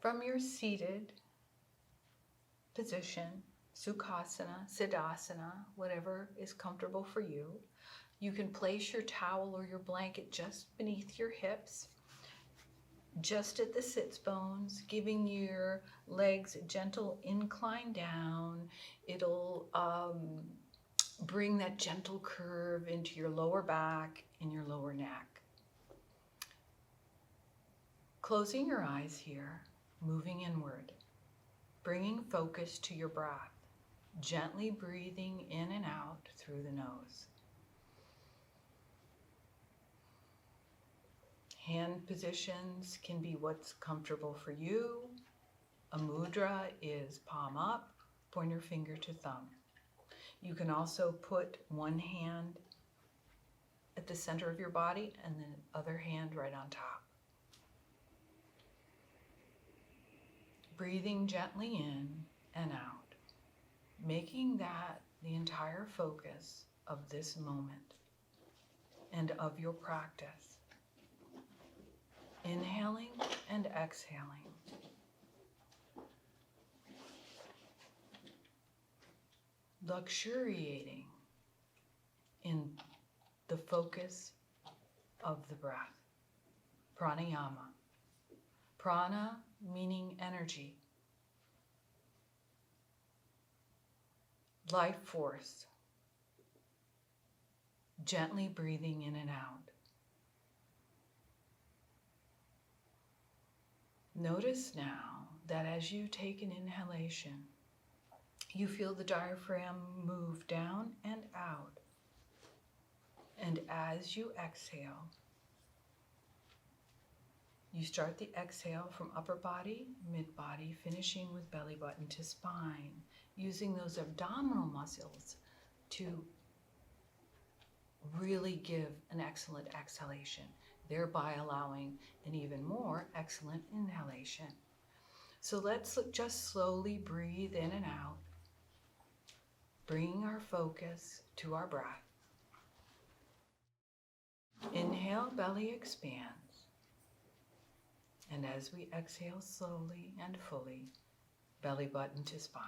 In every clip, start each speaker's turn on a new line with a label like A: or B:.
A: From your seated position, Sukhasana, Siddhasana, whatever is comfortable for you, you can place your towel or your blanket just beneath your hips, just at the sits bones, giving your legs a gentle incline down. It'll bring that gentle curve into your lower back and your lower neck. Closing your eyes here, moving inward, bringing focus to your breath, gently breathing in and out through the nose. Hand positions can be what's comfortable for you. A mudra is palm up, pointer finger to thumb. You can also put one hand at the center of your body and the other hand right on top. Breathing gently in and out, making that the entire focus of this moment and of your practice. Inhaling and exhaling. Luxuriating in the focus of the breath. Pranayama. Prana meaning energy. Life force. Gently breathing in and out. Notice now that as you take an inhalation, you feel the diaphragm move down and out. And as you exhale, you start the exhale from upper body, mid body, finishing with belly button to spine, using those abdominal muscles to really give an excellent exhalation, thereby allowing an even more excellent inhalation. So let's just slowly breathe in and out, bringing our focus to our breath. Inhale, belly expands. And as we exhale slowly and fully, belly button to spine.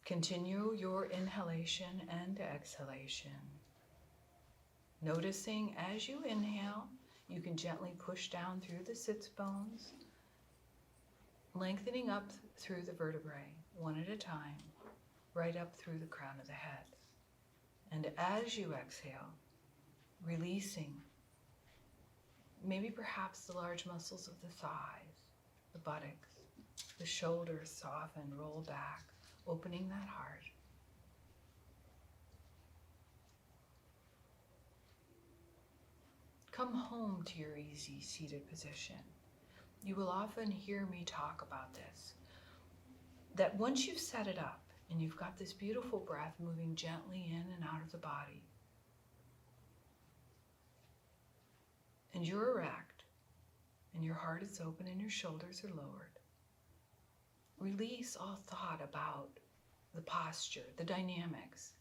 A: Continue your inhalation and exhalation. Noticing as you inhale, you can gently push down through the sits bones, lengthening up through the vertebrae, one at a time, right up through the crown of the head. And as you exhale, releasing maybe perhaps the large muscles of the thighs, the buttocks, the shoulders soften, roll back, opening that heart. Come home to your easy seated position. You will often hear me talk about this, that once you've set it up and you've got this beautiful breath moving gently in and out of the body, and you're erect, and your heart is open and your shoulders are lowered, release all thought about the posture, the dynamics,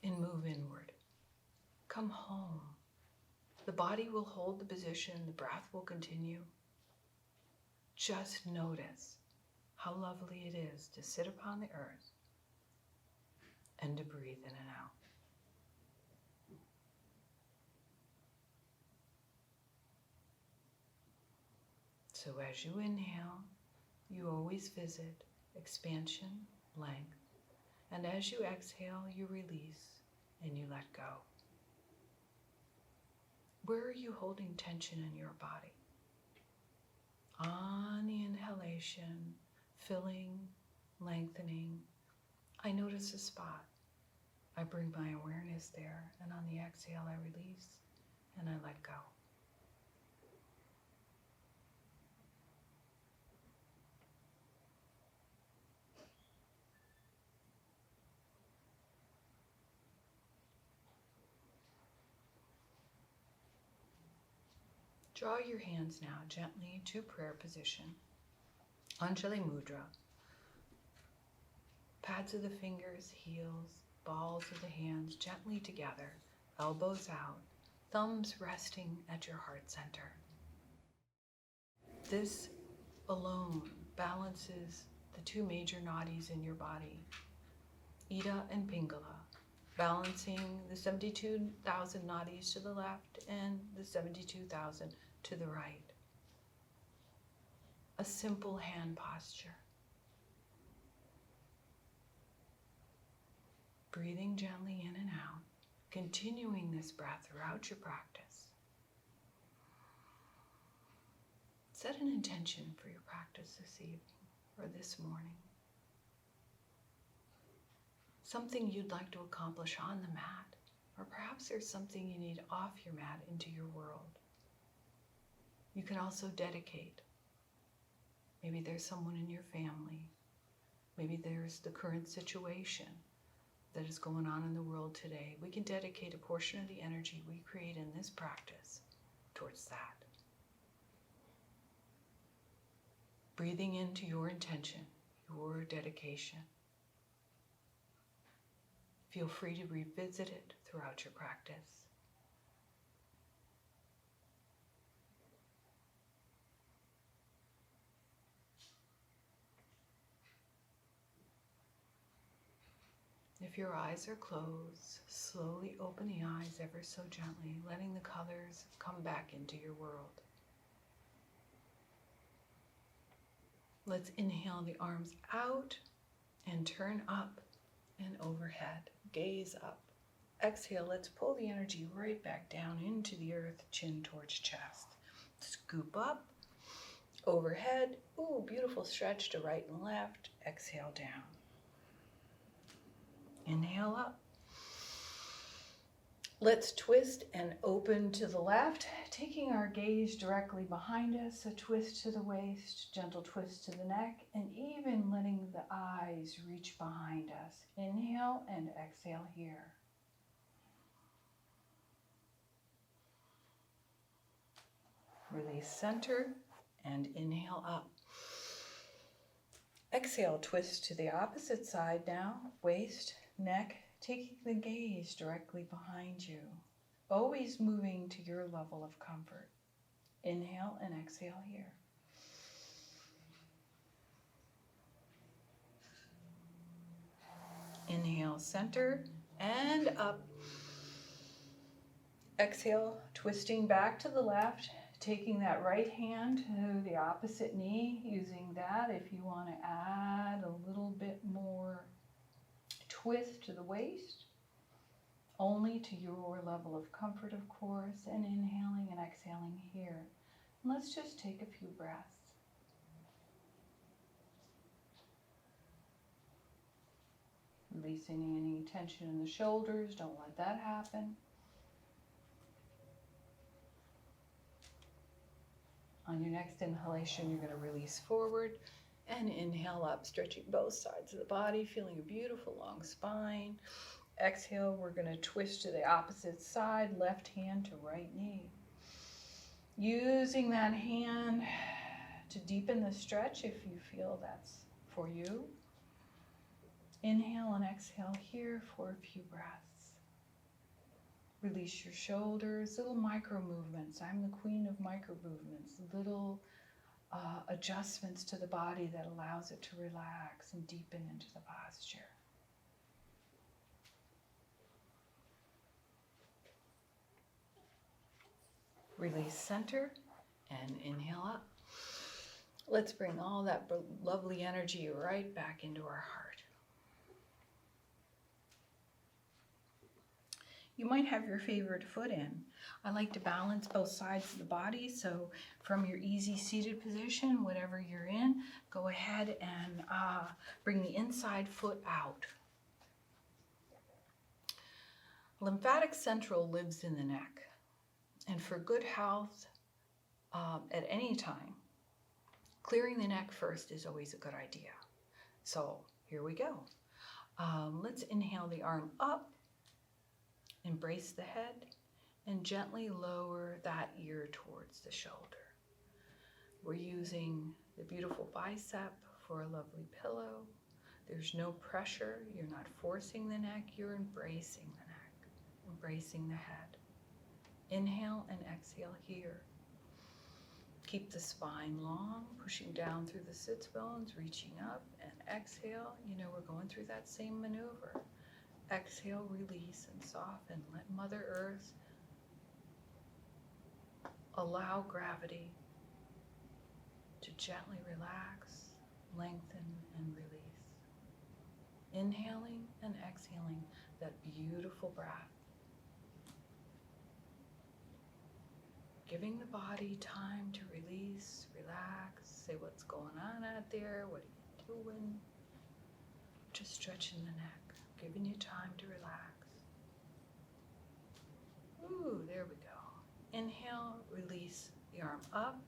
A: and move inward. Come home. The body will hold the position, the breath will continue. Just notice how lovely it is to sit upon the earth and to breathe in and out. So as you inhale, you always visit expansion, length, and as you exhale, you release and you let go. Where are you holding tension in your body? On the inhalation, filling, lengthening, I notice a spot. I bring my awareness there, and on the exhale, I release and I let go. Draw your hands now gently to prayer position. Anjali Mudra. Pads of the fingers, heels, balls of the hands gently together, elbows out, thumbs resting at your heart center. This alone balances the two major nadis in your body, Ida and Pingala, balancing the 72,000 nadis to the left and the 72,000 to the right. A simple hand posture. Breathing gently in and out, continuing this breath throughout your practice. Set an intention for your practice this evening or this morning. Something you'd like to accomplish on the mat, or perhaps there's something you need off your mat into your world. You can also dedicate. Maybe there's someone in your family. Maybe there's the current situation that is going on in the world today. We can dedicate a portion of the energy we create in this practice towards that. Breathing into your intention, your dedication. Feel free to revisit it throughout your practice. If your eyes are closed, slowly open the eyes ever so gently, letting the colors come back into your world. Let's inhale the arms out and turn up and overhead. Gaze up. Exhale, let's pull the energy right back down into the earth, chin towards chest. Scoop up, overhead. Ooh, beautiful stretch to right and left. Exhale down. Inhale up. Let's twist and open to the left, taking our gaze directly behind us, a twist to the waist, gentle twist to the neck, and even letting the eyes reach behind us. Inhale and exhale here. Release center and inhale up. Exhale, twist to the opposite side now, waist, neck, taking the gaze directly behind you, always moving to your level of comfort. Inhale and exhale here. Inhale, center and up. Exhale, twisting back to the left, taking that right hand to the opposite knee, using that if you want to add a little bit more twist to the waist, only to your level of comfort, of course, and inhaling and exhaling here. And let's just take a few breaths. Releasing any tension in the shoulders, don't let that happen. On your next inhalation, you're going to release forward and inhale up, stretching both sides of the body, feeling a beautiful long spine. Exhale, we're going to twist to the opposite side, left hand to right knee. Using that hand to deepen the stretch if you feel that's for you. Inhale and exhale here for a few breaths. Release your shoulders, little micro movements. I'm the queen of micro movements, little adjustments to the body that allows it to relax and deepen into the posture. Release center and inhale up. Let's bring all that lovely energy right back into our heart. You might have your favorite foot in. I like to balance both sides of the body, so from your easy seated position, whatever you're in, go ahead and bring the inside foot out. Lymphatic central lives in the neck, and for good health at any time, clearing the neck first is always a good idea. So here we go. Let's inhale the arm up. Embrace the head and gently lower that ear towards the shoulder. We're using the beautiful bicep for a lovely pillow. There's no pressure. You're not forcing the neck. You're embracing the neck, embracing the head. Inhale and exhale here. Keep the spine long, pushing down through the sits bones, reaching up, and exhale. You know, we're going through that same maneuver. Exhale, release and soften. Let Mother Earth allow gravity to gently relax, lengthen, and release. Inhaling and exhaling that beautiful breath. Giving the body time to release, relax, say what's going on out there, what are you doing? Just stretching the neck, giving you time to relax. Ooh, there we go. Inhale, release the arm up,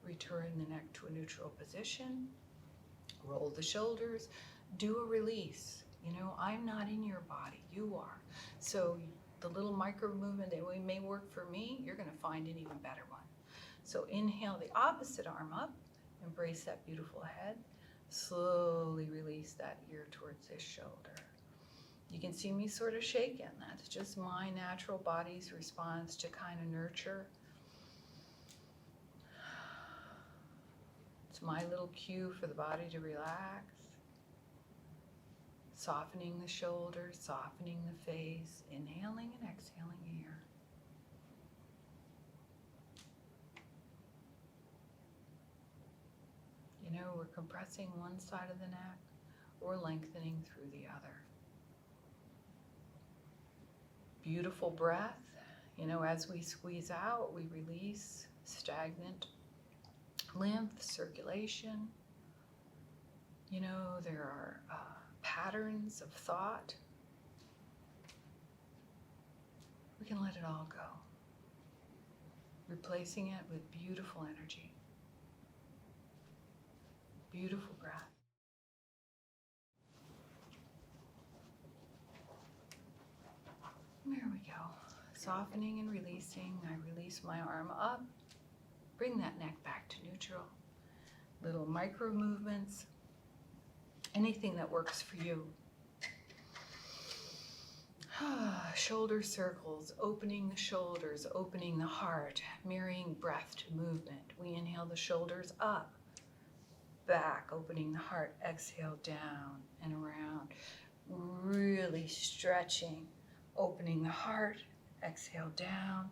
A: return the neck to a neutral position, roll the shoulders, do a release. You know, I'm not in your body, you are. So the little micro movement that may work for me, you're gonna find an even better one. So inhale the opposite arm up, embrace that beautiful head, slowly release that ear towards this shoulder. You can see me sort of shaking. That's just my natural body's response to kind of nurture. It's my little cue for the body to relax. Softening the shoulders, softening the face, inhaling and exhaling here. You know, we're compressing one side of the neck or lengthening through the other. Beautiful breath. You know, as we squeeze out, we release stagnant lymph circulation. You know, there are patterns of thought. We can let it all go, replacing it with beautiful energy, beautiful breath. There we go. Softening and releasing. I release my arm up, bring that neck back to neutral. Little micro movements. Anything that works for you. Shoulder circles, opening the shoulders, opening the heart, mirroring breath to movement. We inhale the shoulders up, back, opening the heart, exhale down and around. Really stretching, opening the heart, exhale down.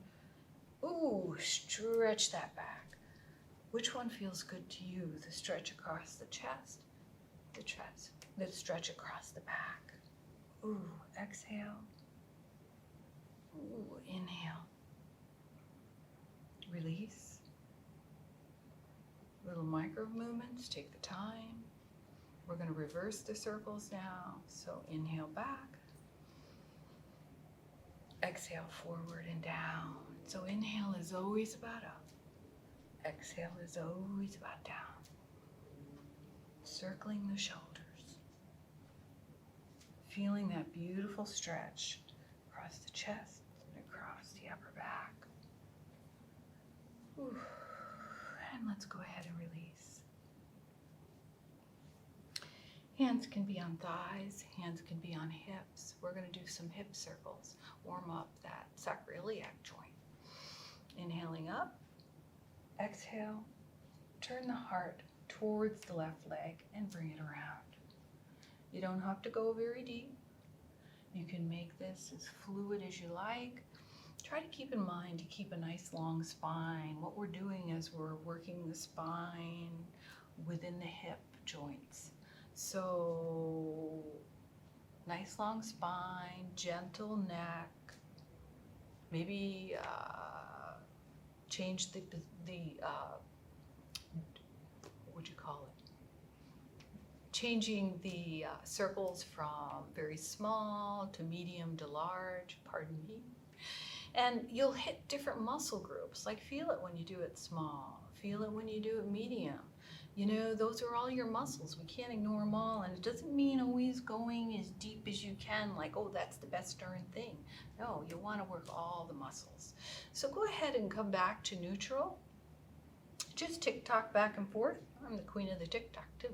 A: Ooh, stretch that back. Which one feels good to you? The stretch across the chest, the stretch across the back. Ooh, exhale. Ooh, inhale. Release. Little micro movements, take the time. We're going to reverse the circles now. So inhale back. Exhale forward and down. So inhale is always about up. Exhale is always about down. Circling the shoulders. Feeling that beautiful stretch across the chest and across the upper back. Ooh. And let's go ahead and release. Hands can be on thighs, hands can be on hips. We're going to do some hip circles. Warm up that sacroiliac joint. Inhaling up. Exhale. Turn the heart towards the left leg and bring it around. You don't have to go very deep. You can make this as fluid as you like. Try to keep in mind to keep a nice long spine. What we're doing is we're working the spine within the hip joints. So nice long spine, gentle neck. Maybe change the what'd you call it? Changing the circles from very small to medium to large, pardon me. And you'll hit different muscle groups, like feel it when you do it small, feel it when you do it medium. You know, those are all your muscles. We can't ignore them all, and it doesn't mean always going as deep as you can, like, oh, that's the best darn thing. No, you want to work all the muscles. So go ahead and come back to neutral. Just tick-tock back and forth. I'm the queen of the tick-tock too.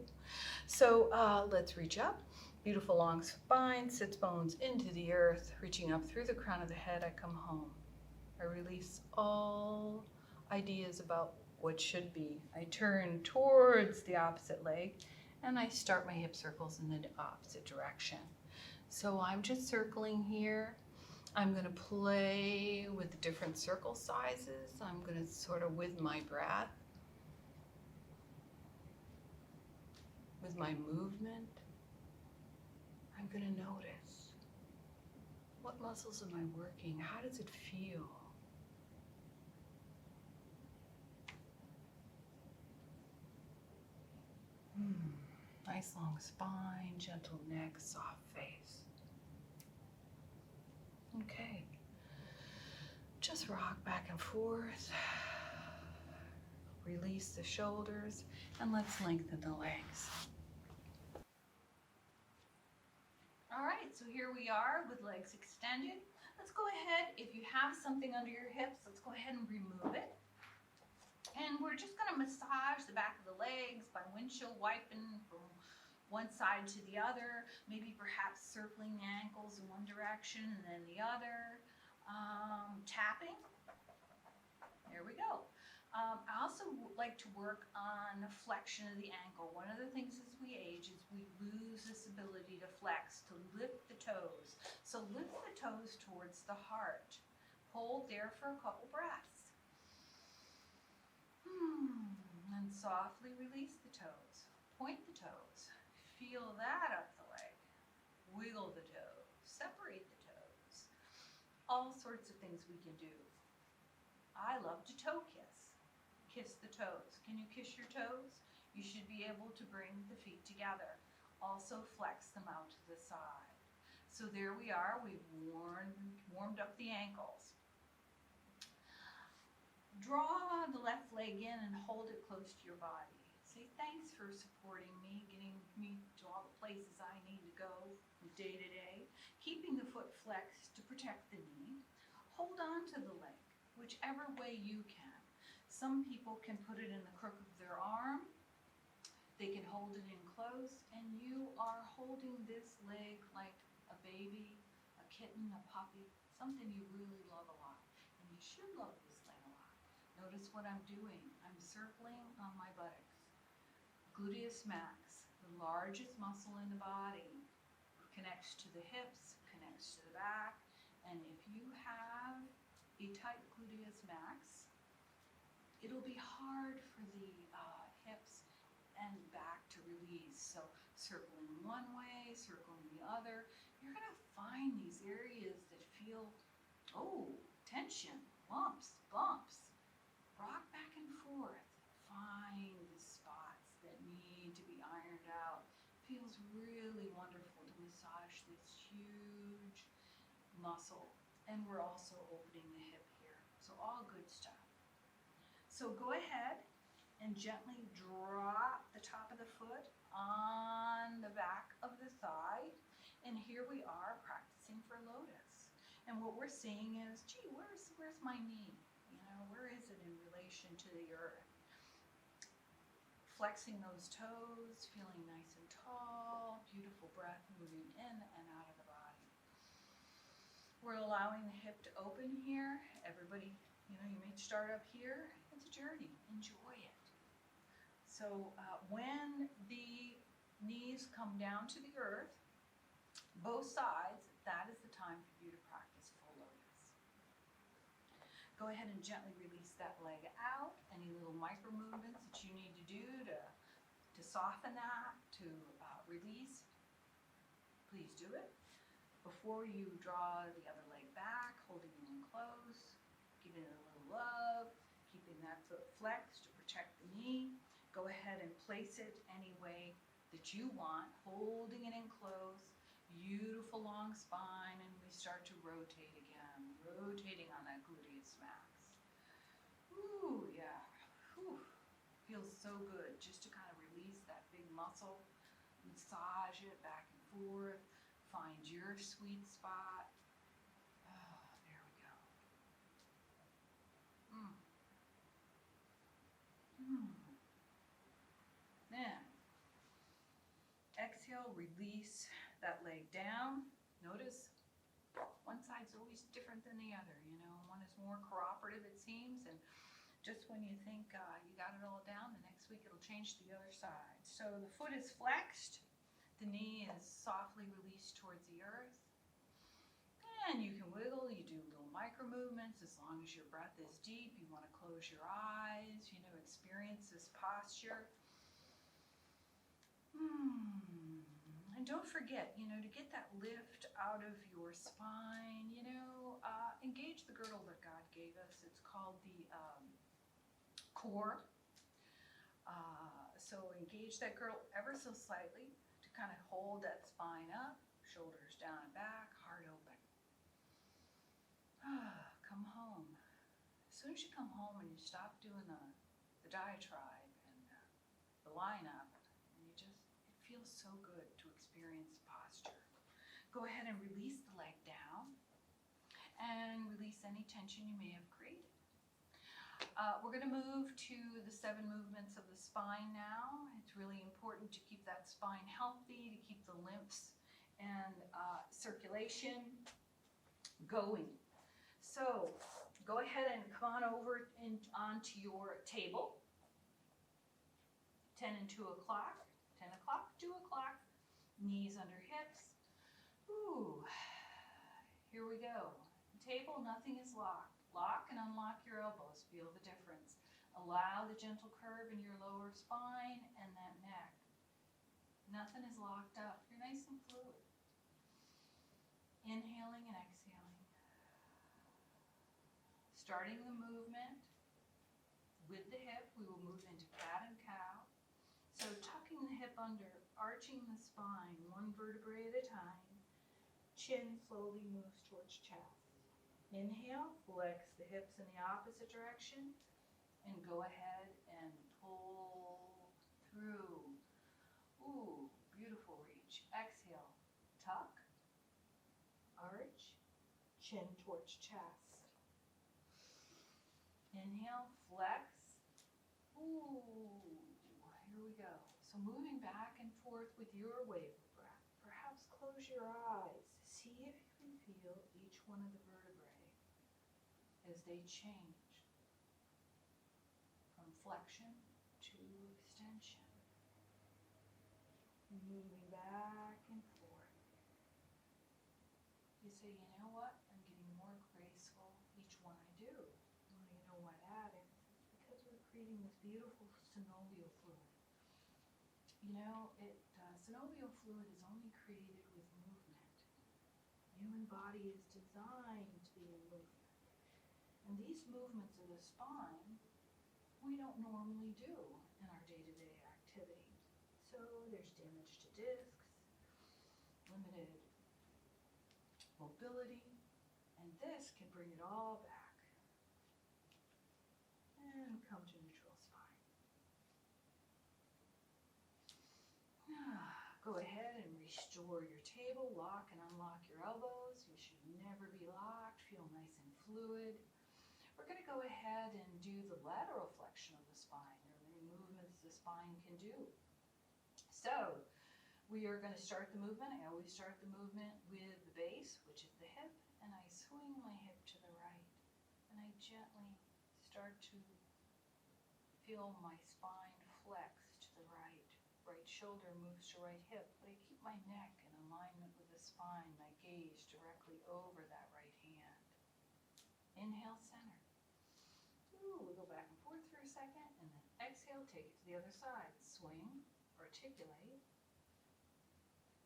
A: So let's reach up. Beautiful long spine, sits bones into the earth, reaching up through the crown of the head, I come home. I release all ideas about what should be. I turn towards the opposite leg and I start my hip circles in the opposite direction. So I'm just circling here. I'm going to play with different circle sizes. I'm going to sort of, with my breath, with my movement, I'm going to notice, what muscles am I working? How does it feel? Nice long spine, gentle neck, soft face. Okay. Just rock back and forth. Release the shoulders, and let's lengthen the legs. All right, so here we are with legs extended. Let's go ahead, if you have something under your hips, let's go ahead and remove it. And we're just gonna massage the back of the legs by windshield wiping from one side to the other, maybe perhaps circling the ankles in one direction and then the other, tapping. There we go. I also like to work on the flexion of the ankle. One of the things as we age is we lose this ability to flex, to lift the toes. So lift the toes towards the heart. Hold there for a couple breaths. And softly release the toes. Point the toes. Feel that up the leg. Wiggle the toes. Separate the toes. All sorts of things we can do. I love to toe kiss. Kiss the toes. Can you kiss your toes? You should be able to bring the feet together. Also flex them out to the side. So there we are. We've warmed up the ankles. Draw the left leg in and hold it close to your body. Say thanks for supporting me, getting me to all the places I need to go from day to day. Keeping the foot flexed to protect the knee. Hold on to the leg, whichever way you can. Some people can put it in the crook of their arm. They can hold it in close, and you are holding this leg like a baby, a kitten, a puppy, something you really love a lot. And you should love this leg a lot. Notice what I'm doing. I'm circling on my buttocks. Gluteus max, the largest muscle in the body, connects to the hips, connects to the back. And if you have a tight gluteus max, it'll be hard for the hips and back to release. So circling one way, circling the other, you're going to find these areas that feel, tension, lumps, bumps. Rock back and forth. Find the spots that need to be ironed out. Feels really wonderful to massage this huge muscle. And we're also opening the hip here. So all good stuff. So go ahead and gently drop the top of the foot on the back of the thigh. And here we are practicing for lotus. And what we're seeing is, gee, where's my knee? You know, where is it in relation to the earth? Flexing those toes, feeling nice and tall, beautiful breath moving in and out of the body. We're allowing the hip to open here. Everybody, you may start up here. It's a journey. Enjoy it. So when the knees come down to the earth, both sides, that is the time for you to practice full lotus. Go ahead and gently release that leg out. Any little micro movements that you need to do to soften that, to release, please do it. Before you draw the other leg back, holding it in close, giving it a little love, keeping that foot flexed to protect the knee. Go ahead and place it any way that you want, holding it in close, beautiful long spine, and we start to rotate again, rotating on that gluteus max. Ooh, yeah. Whew. Feels so good just to kind of release that big muscle, massage it back and forth, find your sweet spot. Oh, there we go. Then, exhale, release that leg down. Notice, one side's always different than the other, you know. One is more cooperative, it seems, and just when you think you got it all down, the next week it'll change to the other side. So the foot is flexed, the knee is softly released towards the earth, and you can wiggle, you do little micro movements as long as your breath is deep. You want to close your eyes, you know, experience this posture. And don't forget, you know, to get that lift out of your spine, you know, engage the girdle that God gave us. It's called the core. So engage that girdle ever so slightly to kind of hold that spine up, shoulders down and back, heart open. Come home. As soon as you come home and you stop doing the diatribe and the lineup, and you just, it feels so good to experience posture. Go ahead and release the leg down and release any tension you may have created. We're going to move to the 7 movements of the spine now. It's really important to keep that spine healthy, to keep the lymphs and circulation going. So go ahead and come on over onto your table. 10 and 2 o'clock, 10 o'clock, 2 o'clock, knees under hips. Ooh, here we go. Table, nothing is locked. Lock and unlock your elbows. Feel the difference. Allow the gentle curve in your lower spine and that neck. Nothing is locked up. You're nice and fluid. Inhaling and exhaling. Starting the movement with the hip, we will move into cat and cow. So tucking the hip under, arching the spine, one vertebrae at a time. Chin slowly moves towards chest. Inhale, flex the hips in the opposite direction, and go ahead and pull through. Ooh, beautiful reach. Exhale, tuck, arch, chin towards chest. Inhale, flex. Ooh, here we go. So moving back and forth with your wave of breath. Perhaps close your eyes. See if you can feel each one of the vertebrae as they change from flexion to extension. Moving back and forth. You say, you know what? I'm getting more graceful each one I do. Well, you know what that is? It's because we're creating this beautiful synovial fluid. You know, synovial fluid is only created with movement. The human body is designed to be in movement. And these movements of the spine, we don't normally do in our day-to-day activities. So there's damage to discs, limited mobility, and this can bring it all back. And come to neutral spine. Go ahead and restore your table. Lock and unlock your elbows. You should never be locked. Feel nice and fluid. We're going to go ahead and do the lateral flexion of the spine. There are many movements the spine can do. So we are going to start the movement. I always start the movement with the base, which is the hip, and I swing my hip to the right. And I gently start to feel my spine flex to the right. Right shoulder moves to right hip, but I keep my neck in alignment with the spine, my gaze directly over that right hand. Inhale, center. Ooh, we go back and forth for a second, and then exhale, take it to the other side. Swing, articulate,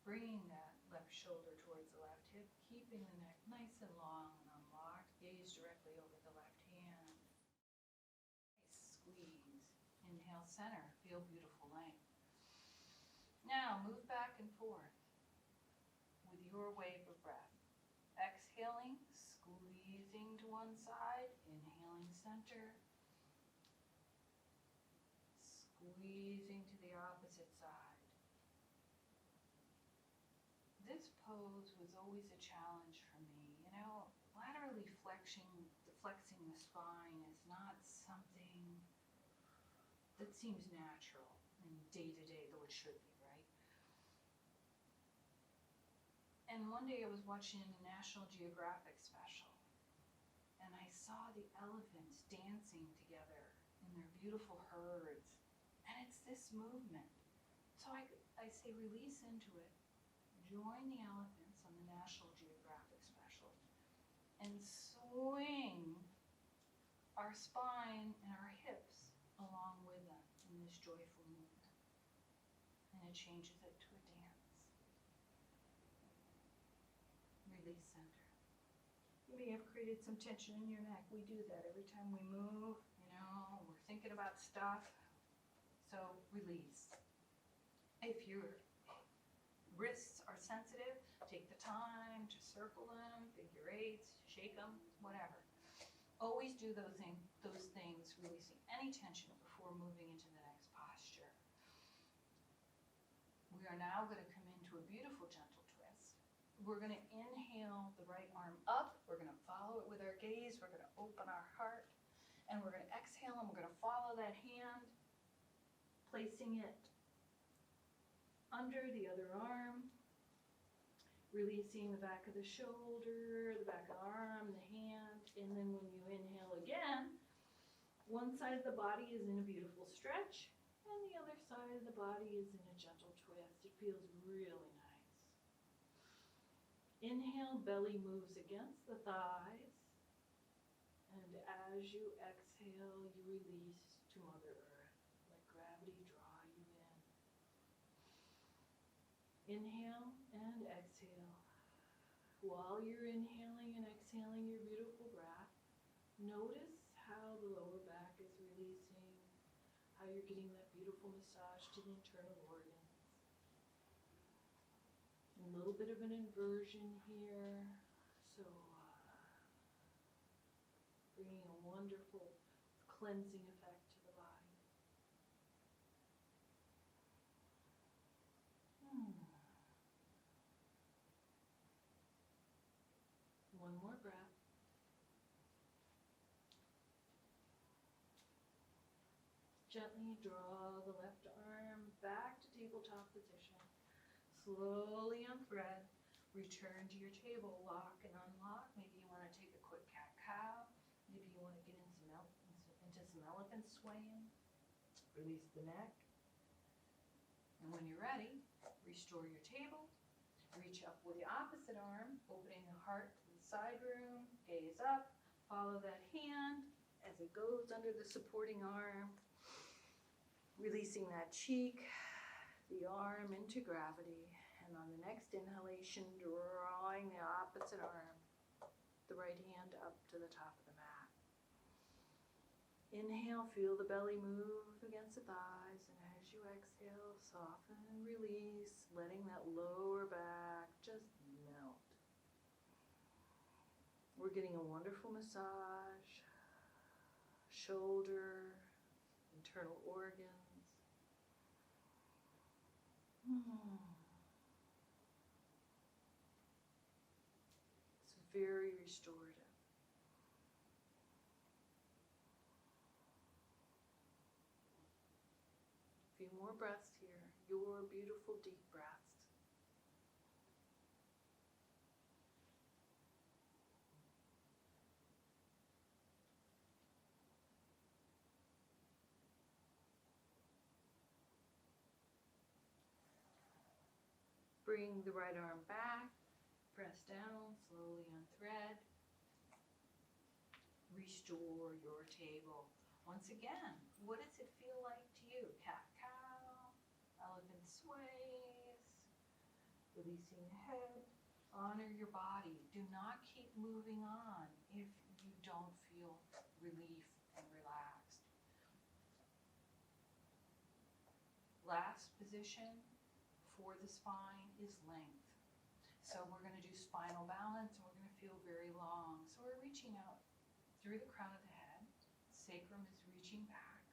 A: bringing that left shoulder towards the left hip, keeping the neck nice and long and unlocked, gaze directly over the left hand. Squeeze. Inhale, center. Feel beautiful length. Now move back and forth with your wave of breath. Exhaling, squeezing to one side, inhaling center, squeezing to the opposite side. This pose was always a challenge for me. You know, laterally flexing the spine is not something that seems natural in day-to-day, though it should be, right? And one day I was watching a National Geographic special, and I saw the elephants dancing together in their beautiful herds. And it's this movement. So I say release into it. Join the elephants on the National Geographic special and swing our spine and our hips along with them in this joyful movement. And it changes it to a dance. Release center. You may have created some tension in your neck. We do that every time we move, we're thinking about stuff. So release. If your wrists are sensitive, take the time to circle them, figure eights, shake them, whatever. Always do those things, releasing any tension before moving into the next posture. We are now going to come into a beautiful gentle twist. We're going to inhale the right arm up. We're going to follow it with our gaze. We're going to open our heart. And we're going to exhale, and we're going to follow that hand, placing it under the other arm, releasing the back of the shoulder, the back of the arm, the hand, and then when you inhale again, one side of the body is in a beautiful stretch, and the other side of the body is in a gentle twist. It feels really nice. Inhale, belly moves against the thighs, and as you exhale, you release to Mother Earth. Let gravity draw you in. Inhale and exhale. While you're inhaling and exhaling your beautiful breath, notice how the lower back is releasing, how you're getting that beautiful massage to the internal organs. A little bit of an inversion here, so bringing a wonderful cleansing effect to the body. One more breath. Gently draw the left arm back to tabletop position. Slowly unthread. Return to your table. Lock and unlock. Maybe you want to take a quick cat-cow. Maybe you want to get into some elephant swaying. Release the neck. And when you're ready, restore your table. Reach up with the opposite arm, opening the heart to the side room. Gaze up. Follow that hand as it goes under the supporting arm. Releasing that cheek, the arm into gravity. And on the next inhalation, drawing the opposite arm, the right hand up to the top of the mat. Inhale, feel the belly move against the thighs, and as you exhale, soften and release, letting that lower back just melt. We're getting a wonderful massage, shoulder, internal organs. It's very restorative. A few more breaths here, your beautiful deep breaths. Bring the right arm back, press down, slowly unthread. Restore your table. Once again, what does it feel like to you? Cat-cow, elephant sways, releasing the head. Honor your body. Do not keep moving on if you don't feel relief and relaxed. Last position for the spine is length. So we're going to do spinal balance, and we're going to feel very long. So we're reaching out through the crown of the head. Sacrum is reaching back.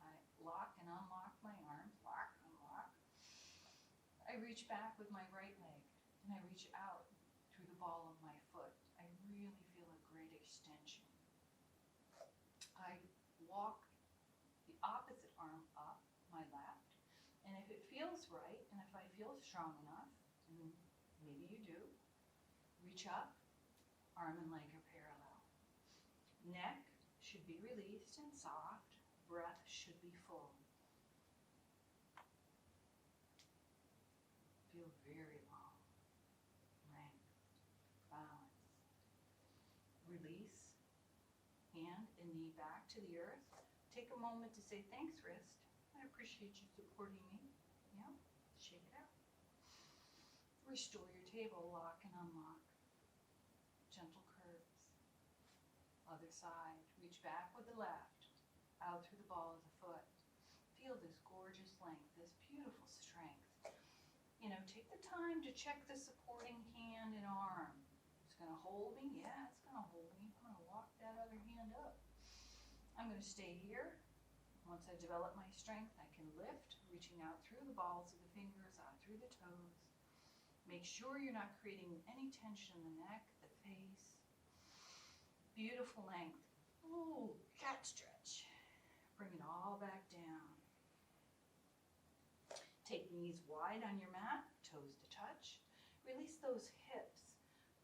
A: I lock and unlock my arms. Lock, unlock. I reach back with my right leg, and I reach out through the ball of my foot. I really feel a great extension. I walk the opposite arm up, my left. And if it feels right, and if I feel strong enough, and Maybe you do. Reach up, arm and leg are parallel. Neck should be released and soft. Breath should be full. Feel very long. Length. Balance. Release. Hand and knee back to the earth. Take a moment to say, thanks, wrist. I appreciate you supporting me. Yeah, shake it out. Restore your table, lock and unlock. Gentle curves. Other side. Reach back with the left. Out through the ball of the foot. Feel this gorgeous length, this beautiful strength. You know, take the time to check the supporting hand and arm. It's going to hold me? Yeah, it's going to hold me. I'm going to walk that other hand up. I'm going to stay here. Once I develop my strength, I can lift, reaching out through the balls of the fingers, out through the toes. Make sure you're not creating any tension in the neck, the face. Beautiful length. Ooh, cat stretch. Bring it all back down. Take knees wide on your mat, toes to touch. Release those hips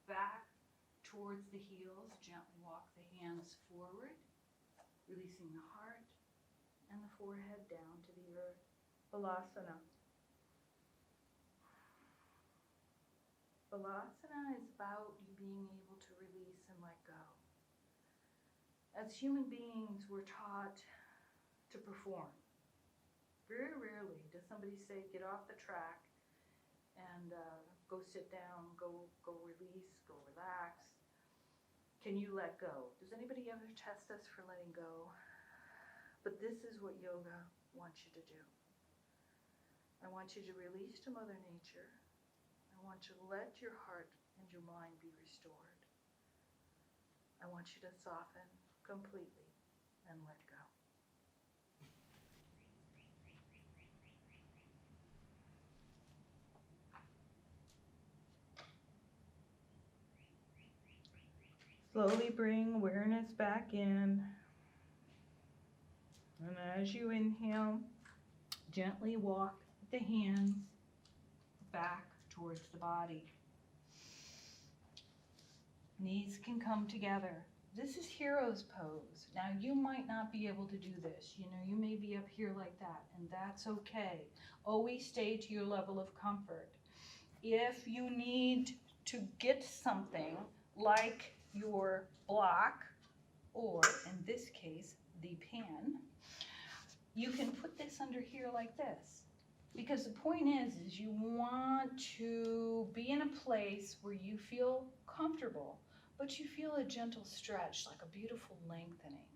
A: back towards the heels. Gently walk the hands forward, releasing the heart and the forehead down to the earth. Balasana. Balasana is about you being able to release and let go. As human beings, we're taught to perform. Very rarely does somebody say, get off the track and go sit down, go release, go relax. Can you let go? Does anybody ever test us for letting go? But this is what yoga wants you to do. I want you to release to Mother Nature. I want you to let your heart and your mind be restored. I want you to soften completely and let go. Slowly bring awareness back in. And as you inhale, gently walk the hands back towards the body. Knees can come together. This is hero's pose. Now you might not be able to do this. You know, you may be up here like that, and that's okay. Always stay to your level of comfort. If you need to get something like your block, or in this case, the pen, you can put this under here like this. Because the point is you want to be in a place where you feel comfortable, but you feel a gentle stretch, like a beautiful lengthening.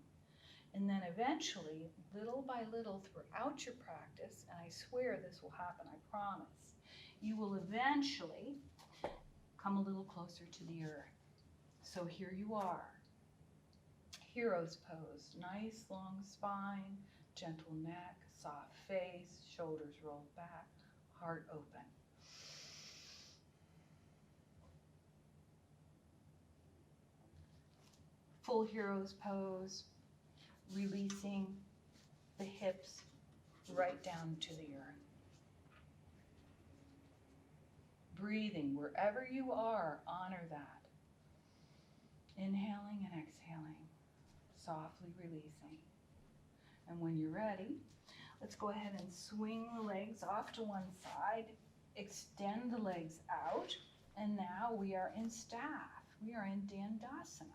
A: And then eventually, little by little throughout your practice, and I swear this will happen, I promise, you will eventually come a little closer to the earth. So here you are. Hero's pose, nice long spine, gentle neck, soft face, shoulders rolled back, heart open. Full hero's pose, releasing the hips right down to the earth. Breathing wherever you are, honor that. Inhaling and exhaling, softly releasing. And when you're ready, let's go ahead and swing the legs off to one side, extend the legs out, and now we are in staff. We are in Dandasana.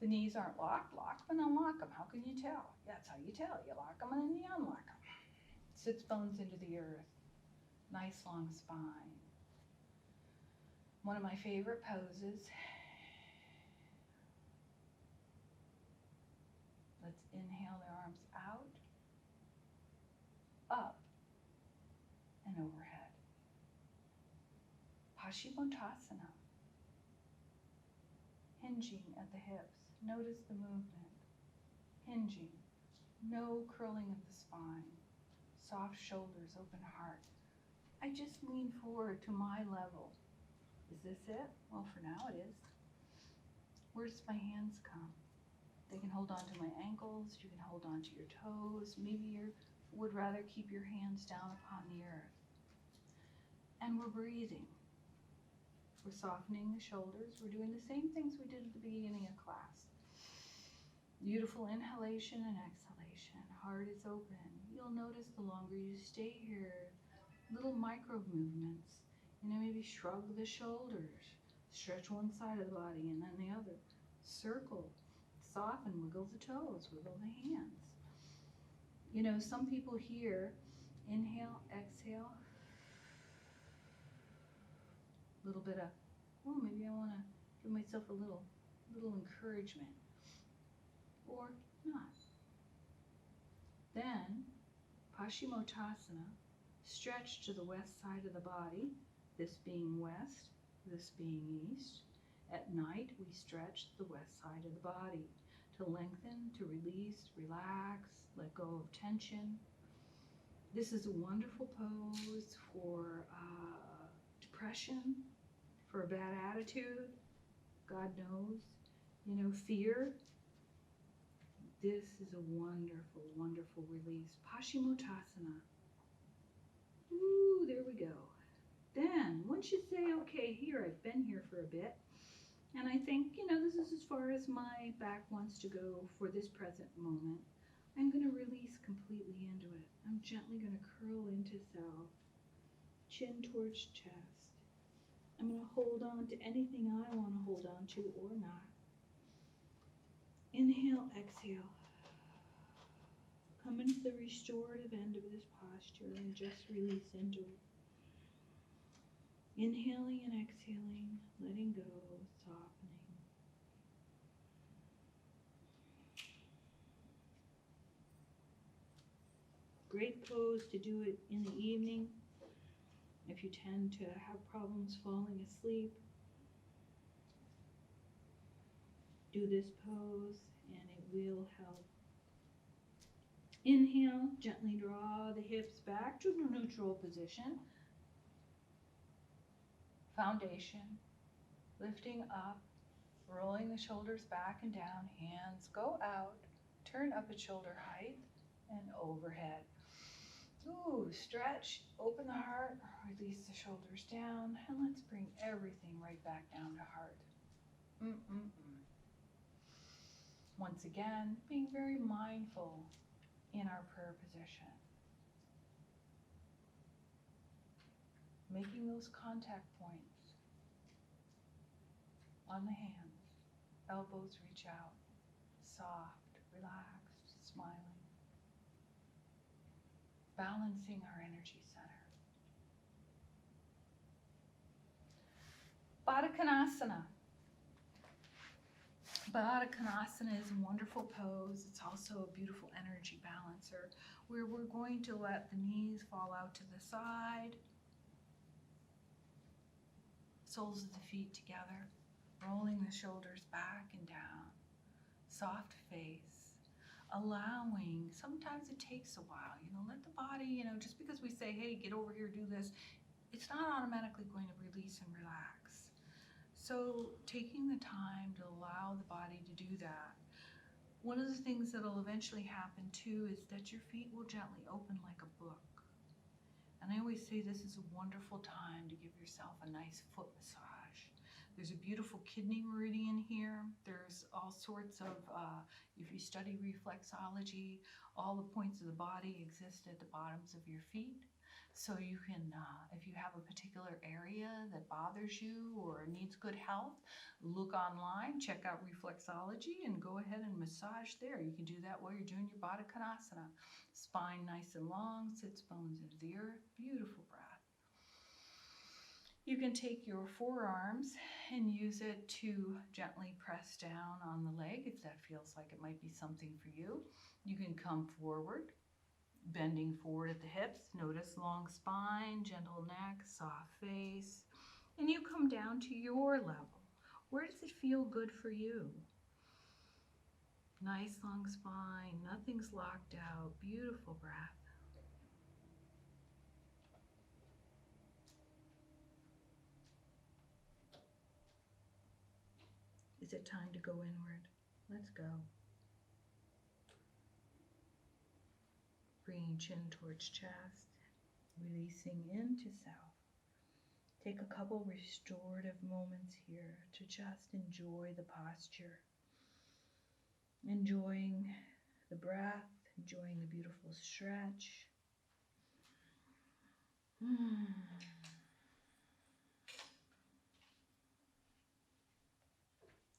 A: The knees aren't locked. Lock them and unlock them. How can you tell? That's how you tell. You lock them and then you unlock them. Sits bones into the earth. Nice long spine. One of my favorite poses. Let's inhale the arms out, up, and overhead. Paschimottanasana. Hinging at the hips. Notice the movement. Hinging. No curling of the spine. Soft shoulders, open heart. I just lean forward to my level. Is this it? Well, for now it is. Where does my hands come? They can hold on to my ankles. You can hold on to your toes. Maybe you would rather keep your hands down upon the earth. And we're breathing. We're softening the shoulders. We're doing the same things we did at the beginning of class. Beautiful inhalation and exhalation. Heart is open. You'll notice the longer you stay here, little micro movements. Maybe shrug the shoulders, stretch one side of the body and then the other. Circle, soften, wiggle the toes, wiggle the hands. Some people here, inhale, exhale, a little bit of, oh, maybe I want to give myself a little encouragement, or not. Then, Paschimottanasana, stretch to the west side of the body, this being west, this being east. At night, we stretch the west side of the body to lengthen, to release, relax, let go of tension. This is a wonderful pose for depression, for a bad attitude, God knows, fear. This is a wonderful, wonderful release. Paschimottanasana. Ooh, there we go. Then, once you say, okay, here, I've been here for a bit, and I think, this is as far as my back wants to go for this present moment, I'm going to release completely into it. I'm gently going to curl into self, chin towards chest. I'm going to hold on to anything I want to hold on to or not. Inhale, exhale. Come into the restorative end of this posture and just release into it. Inhaling and exhaling, letting go, softening. Great pose to do it in the evening if you tend to have problems falling asleep. Do this pose and it will help. Inhale, gently draw the hips back to the neutral position. Foundation, lifting up, rolling the shoulders back and down, hands go out, turn up at shoulder height and overhead. Ooh, stretch, open the heart, release the shoulders down, and let's bring everything right back down to heart. Once again, being very mindful in our prayer position. Making those contact points on the hands, elbows reach out, soft, relaxed, smiling. Balancing our energy center. Baddha Konasana. Baddha Konasana is a wonderful pose. It's also a beautiful energy balancer where we're going to let the knees fall out to the side, soles of the feet together, rolling the shoulders back and down, soft face, allowing, sometimes it takes a while, let the body, just because we say, hey, get over here, do this, it's not automatically going to release and relax. So taking the time to allow the body to do that. One of the things that will eventually happen too is that your feet will gently open like a book. And I always say this is a wonderful time to give yourself a nice foot massage. There's a beautiful kidney meridian here. There's all sorts of, if you study reflexology, all the points of the body exist at the bottoms of your feet. So you can, if you have a particular area that bothers you or needs good health, look online, check out reflexology and go ahead and massage there. You can do that while you're doing your Baddha Konasana. Spine nice and long, sits bones into the earth, beautiful breath. You can take your forearms and use it to gently press down on the leg if that feels like it might be something for you. You can come forward, bending forward at the hips. Notice long spine, gentle neck, soft face. And you come down to your level. Where does it feel good for you? Nice long spine, nothing's locked out, beautiful breath. Is it time to go inward? Let's go. Bringing chin towards chest, releasing into self. Take a couple restorative moments here to just enjoy the posture, enjoying the breath, enjoying the beautiful stretch.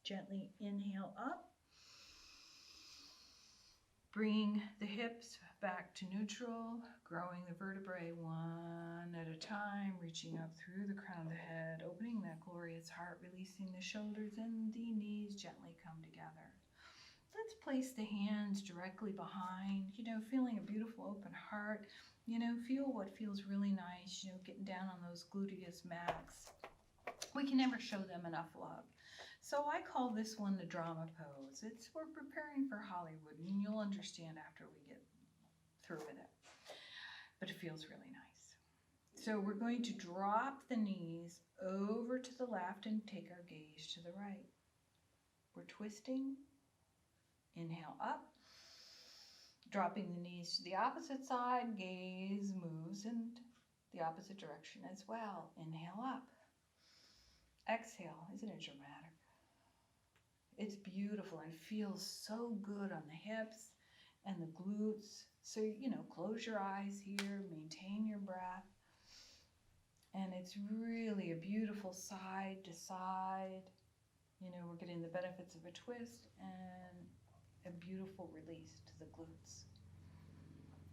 A: Gently inhale up. Bring the hips back to neutral, growing the vertebrae one at a time, reaching up through the crown of the head, opening that glorious heart, releasing the shoulders and the knees gently come together. Let's place the hands directly behind, feeling a beautiful open heart. Feel what feels really nice, getting down on those gluteus max. We can never show them enough love. So I call this one the drama pose. We're preparing for Hollywood, and you'll understand after we get through with it. But it feels really nice. So we're going to drop the knees over to the left and take our gaze to the right. We're twisting. Inhale up. Dropping the knees to the opposite side, gaze moves in the opposite direction as well. Inhale up. Exhale. Isn't it dramatic? It's beautiful and feels so good on the hips and the glutes. So, close your eyes here, maintain your breath. And it's really a beautiful side to side. We're getting the benefits of a twist and a beautiful release to the glutes.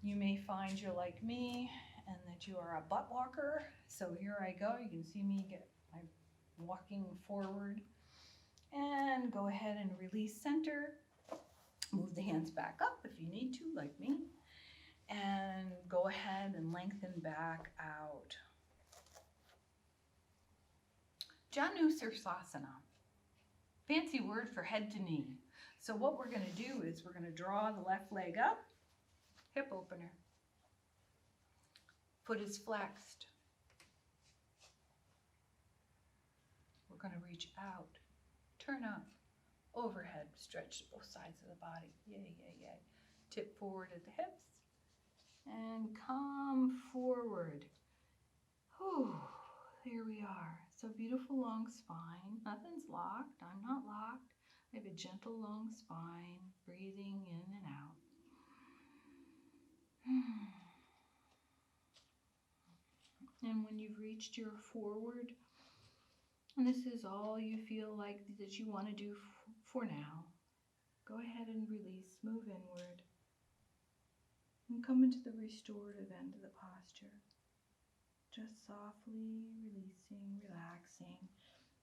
A: You may find you're like me and that you are a butt walker. So here I go. You can see me I'm walking forward. And go ahead and release center. Move the hands back up if you need to, like me. And go ahead and lengthen back out. Janu Sirsasana. Fancy word for head to knee. So what we're going to do is we're going to draw the left leg up. Hip opener. Foot is flexed. We're going to reach out. Turn up, overhead, stretch to both sides of the body. Yay, yay, yay. Tip forward at the hips and come forward. Whew, there we are. So beautiful long spine. Nothing's locked. I'm not locked. I have a gentle long spine, breathing in and out. And when you've reached your forward, and this is all you feel like that you want to do for now, go ahead and release, move inward, and come into the restorative end of the posture. Just softly releasing, relaxing,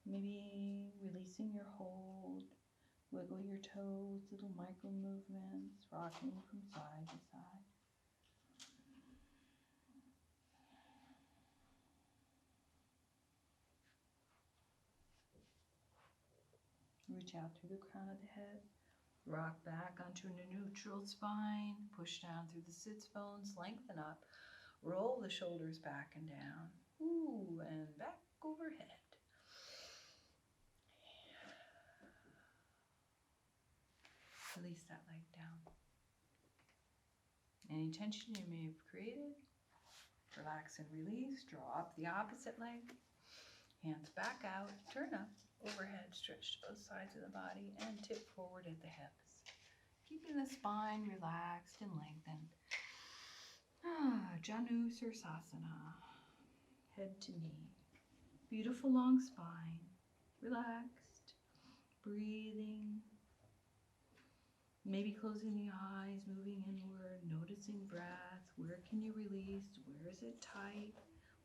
A: maybe releasing your hold, wiggle your toes, little micro movements, rocking from side to side. Reach out through the crown of the head. Rock back onto a neutral spine. Push down through the sits bones. Lengthen up. Roll the shoulders back and down. Ooh, and back overhead. Release that leg down. Any tension you may have created, relax and release. Draw up the opposite leg. Hands back out. Turn up. Overhead, stretch to both sides of the body, and tip forward at the hips. Keeping the spine relaxed and lengthened. Janu Sirsasana. Head to knee. Beautiful long spine. Relaxed. Breathing. Maybe closing the eyes, moving inward, noticing breath. Where can you release? Where is it tight?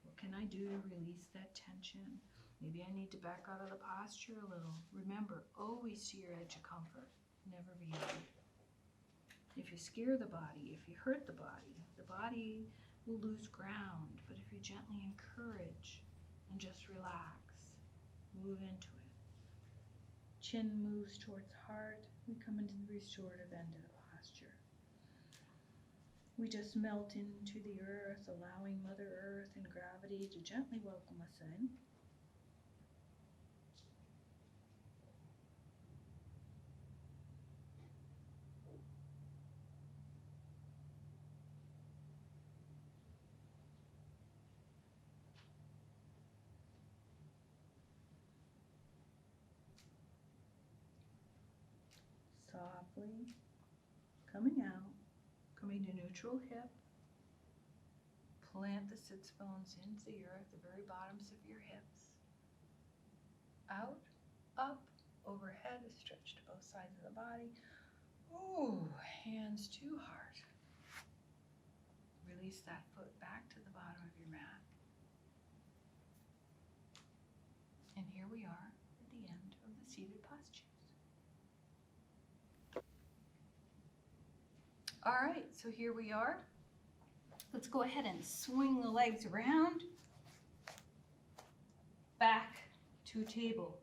A: What can I do to release that tension? Maybe I need to back out of the posture a little. Remember, always to your edge of comfort, never beyond. If you scare the body, if you hurt the body will lose ground. But if you gently encourage and just relax, move into it. Chin moves towards heart. We come into the restorative end of the posture. We just melt into the earth, allowing Mother Earth and gravity to gently welcome us in. softly coming out, coming to neutral hip. Plant the sits bones into the earth, the very bottoms of your hips. Out, up, overhead, stretch to both sides of the body. Ooh, hands to heart. Release that foot back to the bottom of your mat. And here we are at the end of the seated postures. All right, so here we are. Let's go ahead and swing the legs around. Back to table.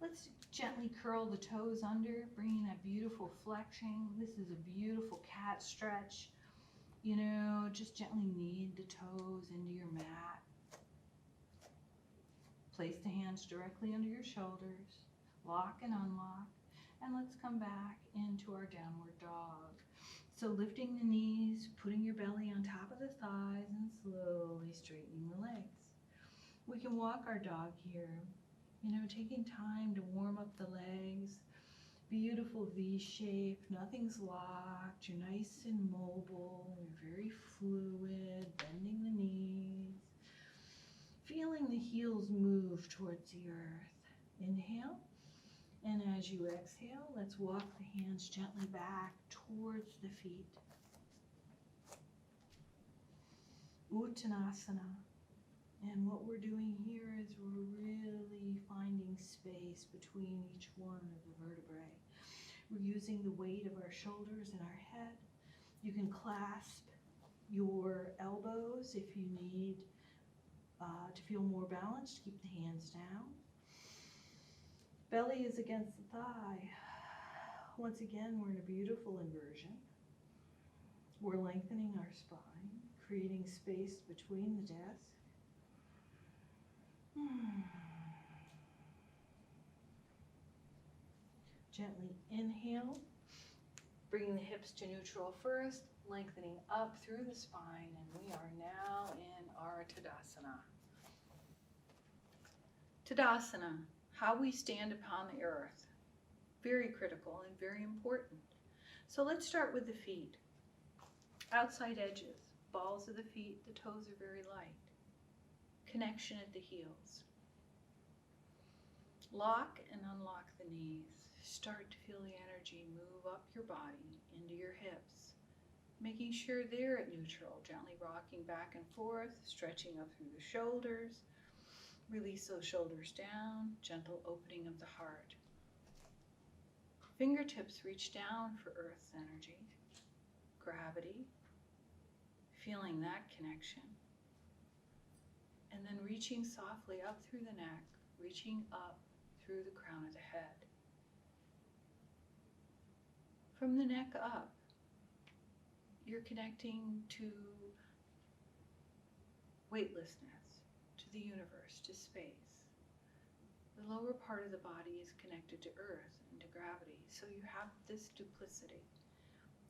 A: Let's gently curl the toes under, bringing that beautiful flexion. This is a beautiful cat stretch. You know, just gently knead the toes into your mat. Place the hands directly under your shoulders. Lock and unlock. And let's come back into our downward dog. So lifting the knees, putting your belly on top of the thighs, and slowly straightening the legs. We can walk our dog here, you know, taking time to warm up the legs. Beautiful V shape, nothing's locked, you're nice and mobile, you're very fluid, bending the knees. Feeling the heels move towards the earth. Inhale. And as you exhale, let's walk the hands gently back towards the feet. Uttanasana. And what we're doing here is we're really finding space between each one of the vertebrae. We're using the weight of our shoulders and our head. You can clasp your elbows if you need to feel more balanced. Keep the hands down. Belly is against the thigh. Once again, we're in a beautiful inversion. We're lengthening our spine, creating space between the desks. Gently inhale, bringing the hips to neutral first, lengthening up through the spine, and we are now in our Tadasana. Tadasana, how we stand upon the earth. Very critical and very important. So let's start with the feet. Outside edges, balls of the feet, the toes are very light. Connection at the heels. Lock and unlock the knees. Start to feel the energy move up your body into your hips. Making sure they're at neutral, gently rocking back and forth, stretching up through the shoulders. Release those shoulders down, gentle opening of the heart. Fingertips reach down for earth's energy, gravity, feeling that connection. And then reaching softly up through the neck, reaching up through the crown of the head. From the neck up, you're connecting to weightlessness, to the universe, to space. The lower part of the body is connected to earth and to gravity, so you have this duplicity,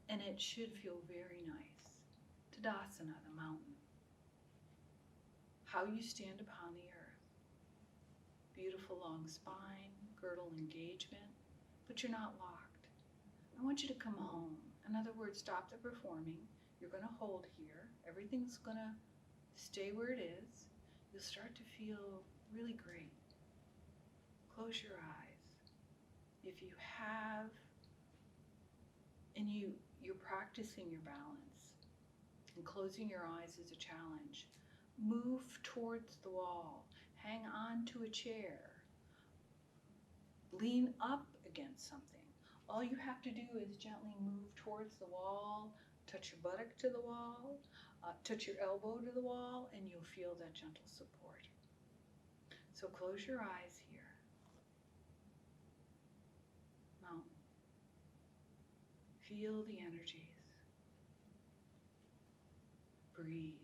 A: and it should feel very nice. Tadasana, the mountain. How you stand upon the earth. Beautiful long spine, girdle engagement, but you're not locked. I want you to come home. In other words, stop the performing. You're going to hold here. Everything's going to stay where it is. You'll start to feel really great. Close your eyes. If you have, and you're practicing your balance, and closing your eyes is a challenge, move towards the wall. Hang on to a chair. Lean up against something. All you have to do is gently move towards the wall, touch your buttock to the wall, touch your elbow to the wall, and you'll feel that gentle support. So close your eyes here. Mountain. Feel the energies. Breathe.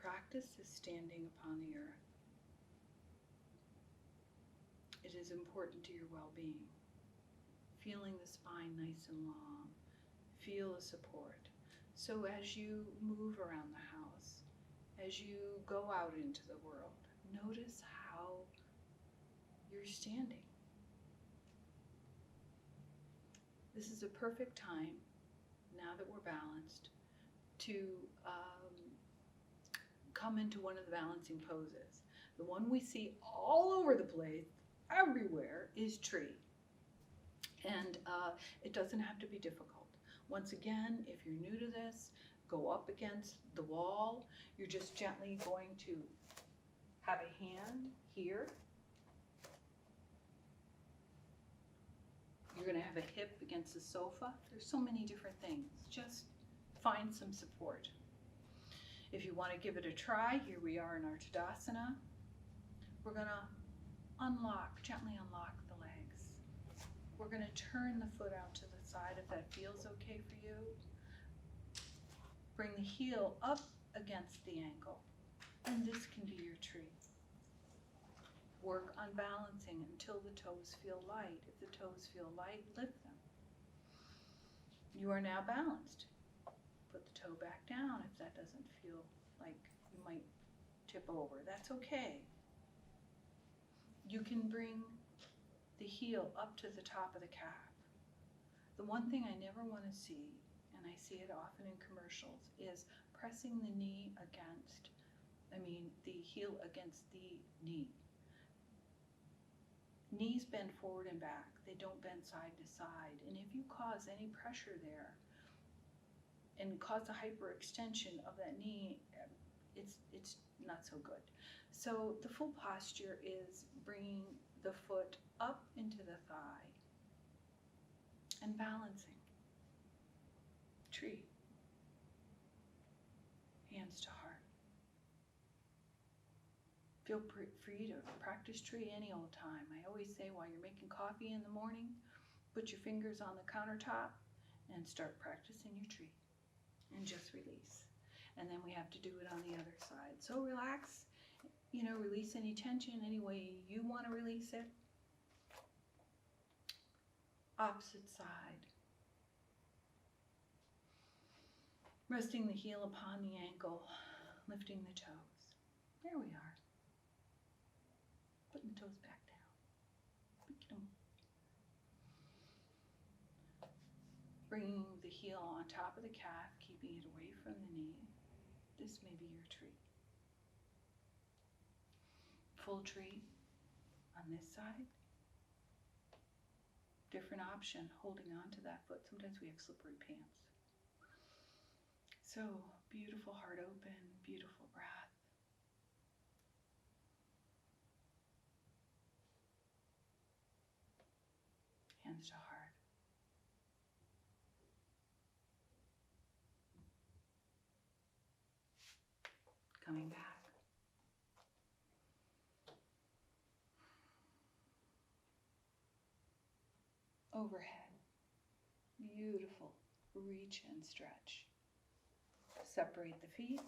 A: Practice is standing upon the earth. It is important to your well-being. Feeling the spine nice and long. Feel the support. So as you move around the house, as you go out into the world, notice how you're standing. This is a perfect time, now that we're balanced, to come into one of the balancing poses. The one we see all over the place, everywhere, is tree. And it doesn't have to be difficult. Once again, if you're new to this, go up against the wall. You're just gently going to have a hand here. You're going to have a hip against the sofa. There's so many different things. Just find some support. If you want to give it a try, here we are in our Tadasana. We're going to gently unlock the legs. We're going to turn the foot out to the side if that feels okay for you. Bring the heel up against the ankle, and this can be your tree. Work on balancing until the toes feel light. If the toes feel light, lift them. You are now balanced. Put the toe back down if that doesn't feel like you might tip over. That's okay. You can bring the heel up to the top of the calf. The one thing I never want to see, and I see it often in commercials, is pressing the heel against the knee. Knees bend forward and back. They don't bend side to side. And if you cause any pressure there and cause a hyperextension of that knee, it's not so good. So the full posture is bringing the foot up into the thigh and balancing. Tree. Hands to heart. Feel free to practice tree any old time. I always say while you're making coffee in the morning, put your fingers on the countertop and start practicing your tree. And just release. And then we have to do it on the other side. So relax, release any tension any way you want to release it. Opposite side. Resting the heel upon the ankle, lifting the toes. There we are. Putting the toes back down. Bringing the heel on top of the calf, keeping it away from the knee. This may be your tree. Full tree on this side. Different option, holding on to that foot. Sometimes we have slippery pants. So, beautiful heart open, beautiful breath. Hands to heart. Coming back. Overhead. Beautiful. Reach and stretch. Separate the feet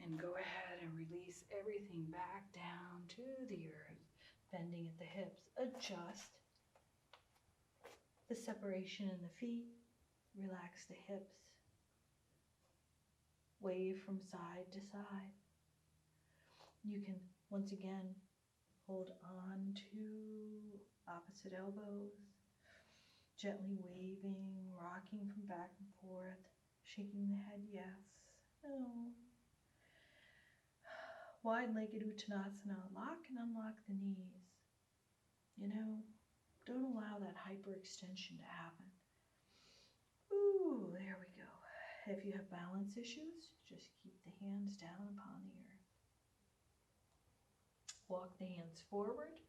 A: and go ahead and release everything back down to the earth. Bending at the hips. Adjust the separation in the feet. Relax the hips. Wave from side to side. You can once again hold on to opposite elbows, gently waving, rocking from back and forth, shaking the head yes, no. Wide-legged Uttanasana, lock and unlock the knees. Don't allow that hyperextension to happen. Ooh, there we go. If you have balance issues, just keep the hands down upon the earth. Walk the hands forward.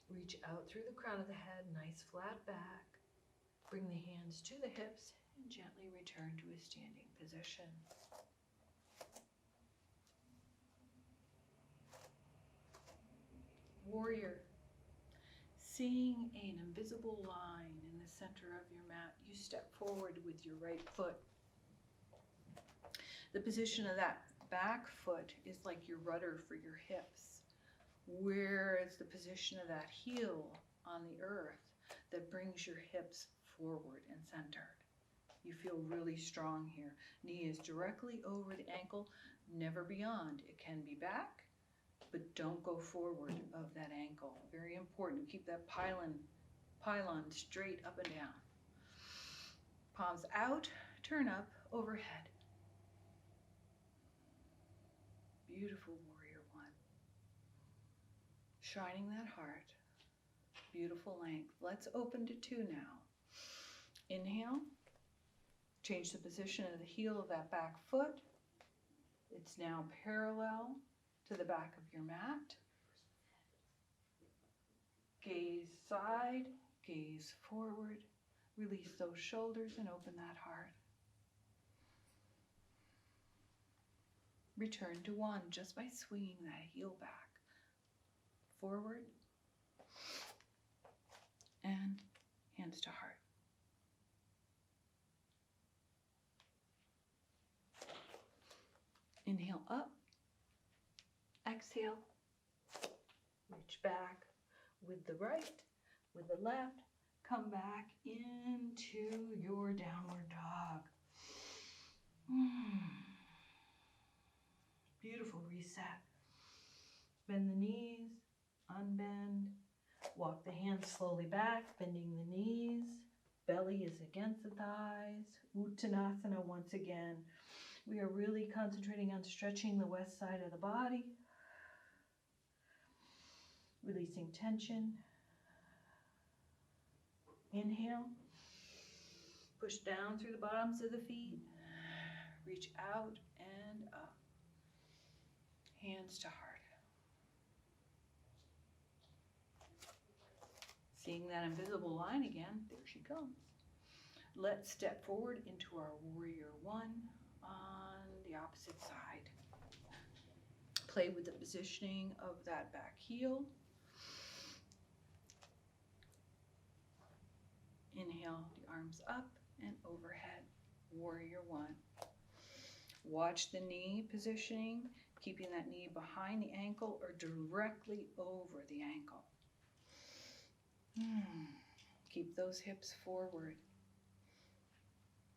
A: Reach out through the crown of the head, nice flat back. Bring the hands to the hips and gently return to a standing position. Warrior. Seeing an invisible line in the center of your mat, you step forward with your right foot. The position of that back foot is like your rudder for your hips, whereas the position of that heel on the earth that brings your hips forward and centered. You feel really strong here. Knee is directly over the ankle, never beyond. It can be back, but don't go forward of that ankle. Very important. Keep that pylon straight up and down. Palms out, turn up, overhead. Beautiful warrior one. Shining that heart. Beautiful length. Let's open to 2 now. Inhale. Change the position of the heel of that back foot. It's now parallel to the back of your mat. Gaze side, gaze forward. Release those shoulders and open that heart. Return to 1 just by swinging that heel back. Forward and hands to heart. Inhale up, exhale, reach back with the right, with the left, come back into your downward dog. Beautiful reset. Bend the knees, unbend, walk the hands slowly back, bending the knees, belly is against the thighs, Uttanasana once again. We are really concentrating on stretching the west side of the body, releasing tension. Inhale, push down through the bottoms of the feet, reach out and up, hands to heart. Seeing that invisible line again, there she comes. Let's step forward into our warrior one on the opposite side. Play with the positioning of that back heel. Inhale, the arms up and overhead, warrior one. Watch the knee positioning, keeping that knee behind the ankle or directly over the ankle. Keep those hips forward.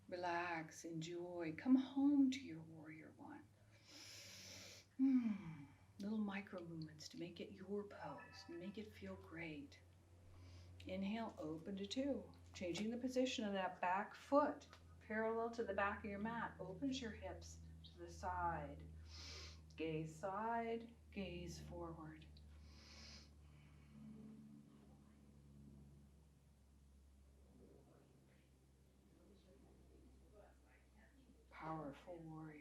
A: Relax, enjoy, come home to your warrior one. Little micro movements to make it your pose, make it feel great. Inhale, open to 2. Changing the position of that back foot, parallel to the back of your mat. Opens your hips to the side, gaze forward. Powerful warriors.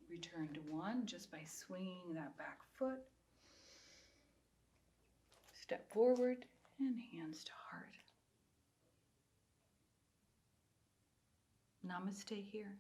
A: Return to 1 just by swinging that back foot. Step forward and hands to heart. Namaste here.